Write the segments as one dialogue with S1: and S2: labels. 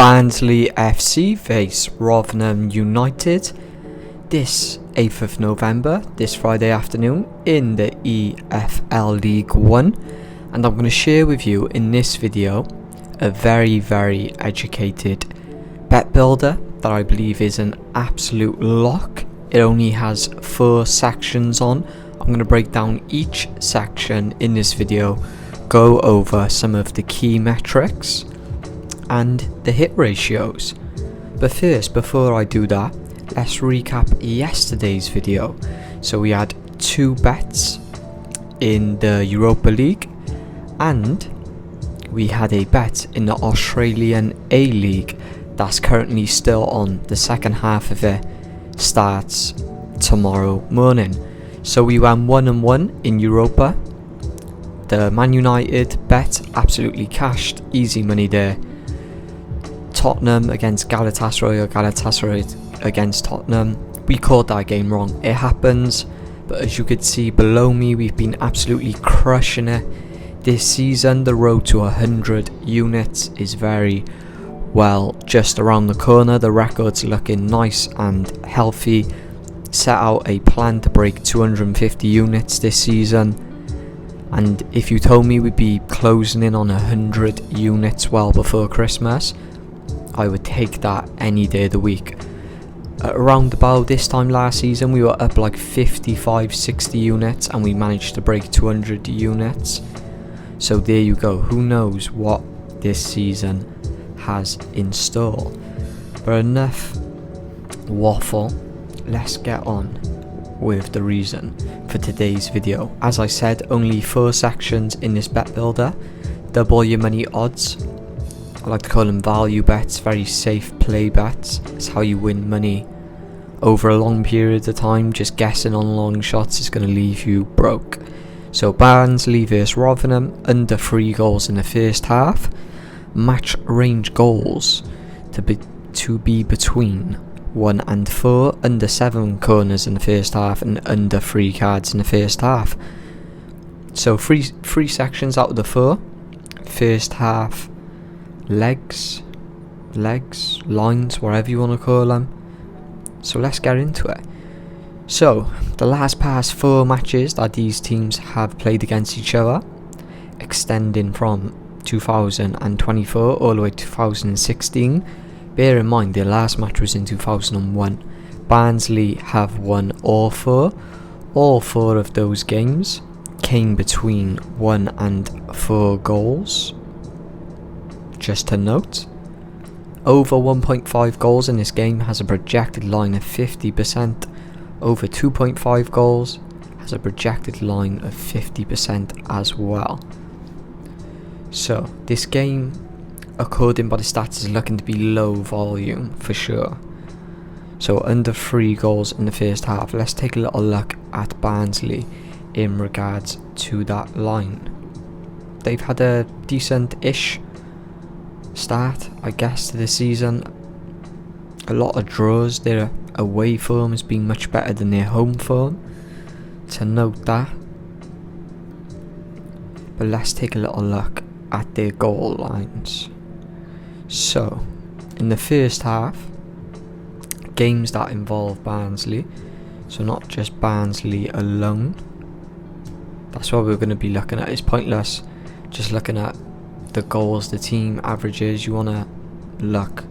S1: Barnsley FC face Rotherham United this 8th of November, this Friday afternoon in the EFL League 1, and I'm going to share with you in this video a very educated bet builder that I believe is an absolute lock. It only has 4 sections on. I'm going to break down each section in this video, go over some of the key metrics and the hit ratios. But first, before I do that, let's recap yesterday's video. So we had 2 bets in the Europa League and we had a bet in the Australian A League that's currently still on. The second half of it starts tomorrow morning. So we went 1-1 in Europa. The Man United bet absolutely cashed, easy money there. Tottenham against Galatasaray, or Galatasaray against Tottenham. We called that game wrong. It happens, but as you could see below me, we've been absolutely crushing it this season. The road to 100 units is very well just around the corner. The record's looking nice and healthy. Set out a plan to break 250 units this season, and if you told me we'd be closing in on 100 units well before Christmas, I would take that any day of the week. Around about this time last season, we were up like 55-60 units and we managed to break 200 units. So there you go. Who knows what this season has in store. But enough waffle. Let's get on with the reason for today's video. As I said, only 4 sections in this bet builder. Double your money odds. I like to call them value bets, very safe play bets. It's how you win money over a long period of time. Just guessing on long shots is going to leave you broke. So Barnsley vs Rotherham, under 3 goals in the first half. Match range goals to be between 1 and 4, under 7 corners in the first half and under 3 cards in the first half. So three sections out of the 4. First half legs, lines, whatever you want to call them. So let's get into it. So the last past 4 matches that these teams have played against each other, extending from 2024 all the way to 2016. Bear in mind their last match was in 2001. Barnsley have won all 4. All 4 of those games came between 1 and 4 goals. Just to note, over 1.5 goals in this game has a projected line of 50%. Over 2.5 goals has a projected line of 50% as well. So this game, according by the stats, is looking to be low volume for sure. So under 3 goals in the first half. Let's take a little look at Barnsley in regards to that line. They've had a decent-ish start, I guess, to the season. A lot of draws. Their away form has been much better than their home form, to note that. But let's take a little look at their goal lines. So in the first half, games that involve Barnsley, so not just Barnsley alone, that's what we're going to be looking at. It's pointless just looking at the goals the team averages. You want to look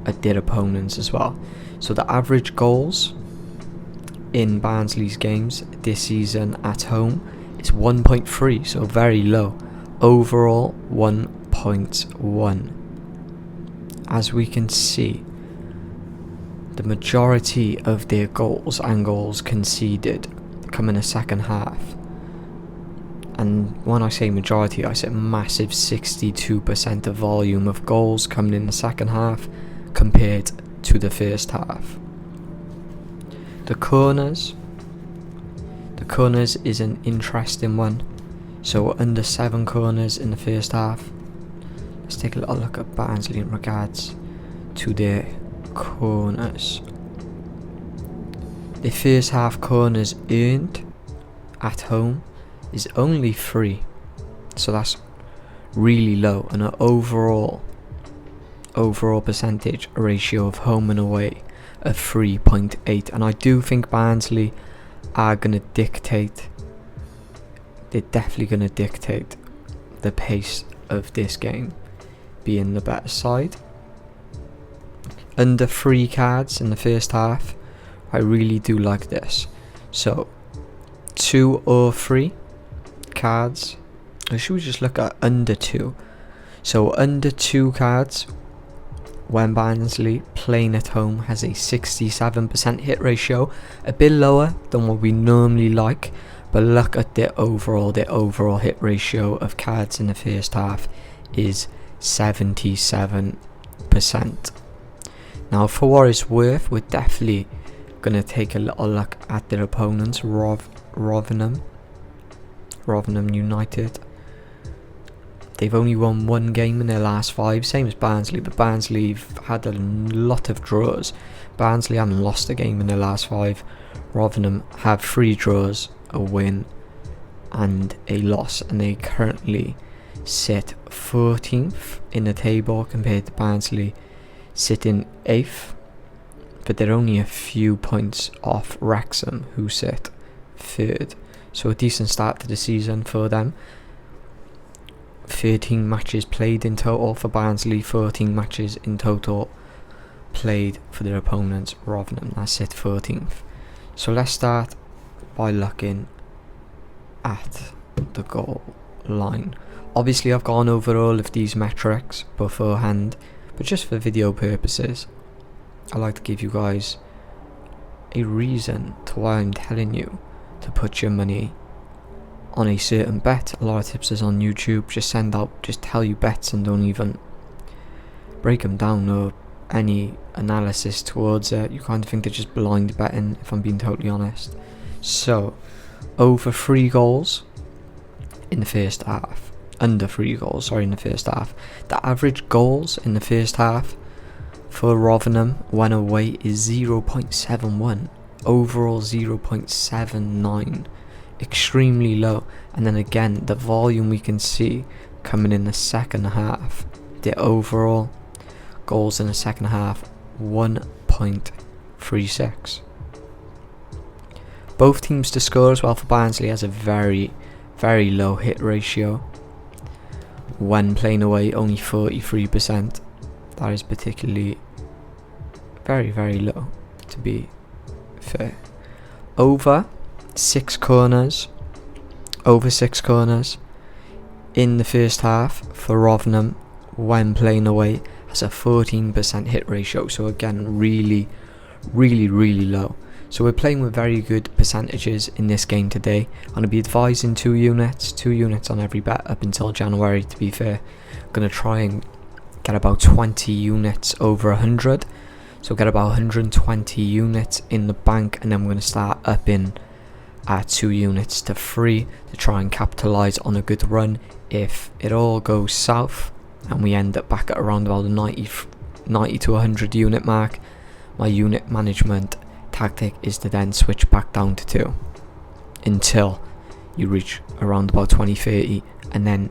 S1: at their opponents as well. So the average goals in Barnsley's games this season at home is 1.3, so very low. Overall 1.1. As we can see, the majority of their goals and goals conceded come in the second half. And when I say majority, I say massive 62% of volume of goals coming in the second half compared to the first half. The corners is an interesting one. So under 7 corners in the first half. Let's take a little look at Barnsley in regards to their corners. The first half corners earned at home is only 3, so that's really low. And an overall overall percentage ratio of home and away of 3.8, and I do think Barnsley are going to dictate, they're definitely going to dictate the pace of this game, being the better side. Under 3 cards in the first half, I really do like this. So 2 or 3 cards, or should we just look at under 2? So under 2 cards, when Barnsley playing at home, has a 67% hit ratio, a bit lower than what we normally like, but look at the overall hit ratio of cards in the first half is 77%. Now for what it's worth, we're definitely going to take a little look at their opponents, Rotherham United. They've only won 1 game in their last 5, same as Barnsley, but Barnsley have had a lot of draws. Barnsley haven't lost a game in their last 5. Rotherham have 3 draws, a win and a loss, and they currently sit 14th in the table compared to Barnsley sitting 8th, but they're only a few points off Wrexham, who sit 3rd. So a decent start to the season for them. 13 matches played in total for Barnsley, 14 matches in total played for their opponents, Rotherham. That's it, 14th. So let's start by looking at the goal line. Obviously I've gone over all of these metrics beforehand, but just for video purposes, I like to give you guys a reason to why I'm telling you to put your money on a certain bet. A lot of tipsters on YouTube just tell you bets and don't even break them down or any analysis towards it. You kind of think they're just blind betting, if I'm being totally honest. So over 3 goals in the first half, under 3 goals in the first half. The average goals in the first half for Rotherham when away is 0.71, overall 0.79, extremely low. And then again, the volume we can see coming in the second half, the overall goals in the second half, 1.36. Both teams to score as well. For Barnsley has a very, very low hit ratio when playing away, only 43%. That is particularly very, very low, to be fair. Over 6 corners in the first half for Rotherham when playing away has a 14% hit ratio. So again, really, really, really low. So we're playing with very good percentages in this game today. I'm going to be advising 2 units on every bet up until January, to be fair. I'm going to try and get about 20 units over 100. So get about 120 units in the bank, and then we're going to start upping at 2 units to 3 to try and capitalise on a good run. If it all goes south and we end up back at around about the 90 to 100 unit mark, my unit management tactic is to then switch back down to 2 until you reach around about 20-30, and then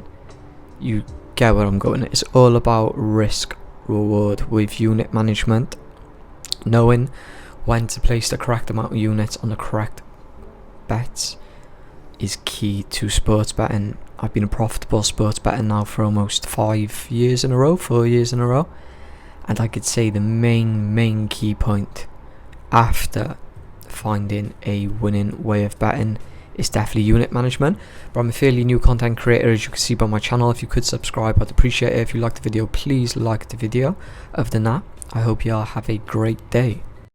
S1: you get where I'm going. It's all about risk reward with unit management. Knowing when to place the correct amount of units on the correct bets is key to sports betting. I've been a profitable sports bettor now for almost 4 years in a row, and I could say the main key point after finding a winning way of betting is definitely unit management. But I'm a fairly new content creator, as you can see by my channel. If you could subscribe, I'd appreciate it. If you liked the video, please like the video. Other than that, I hope you all have a great day.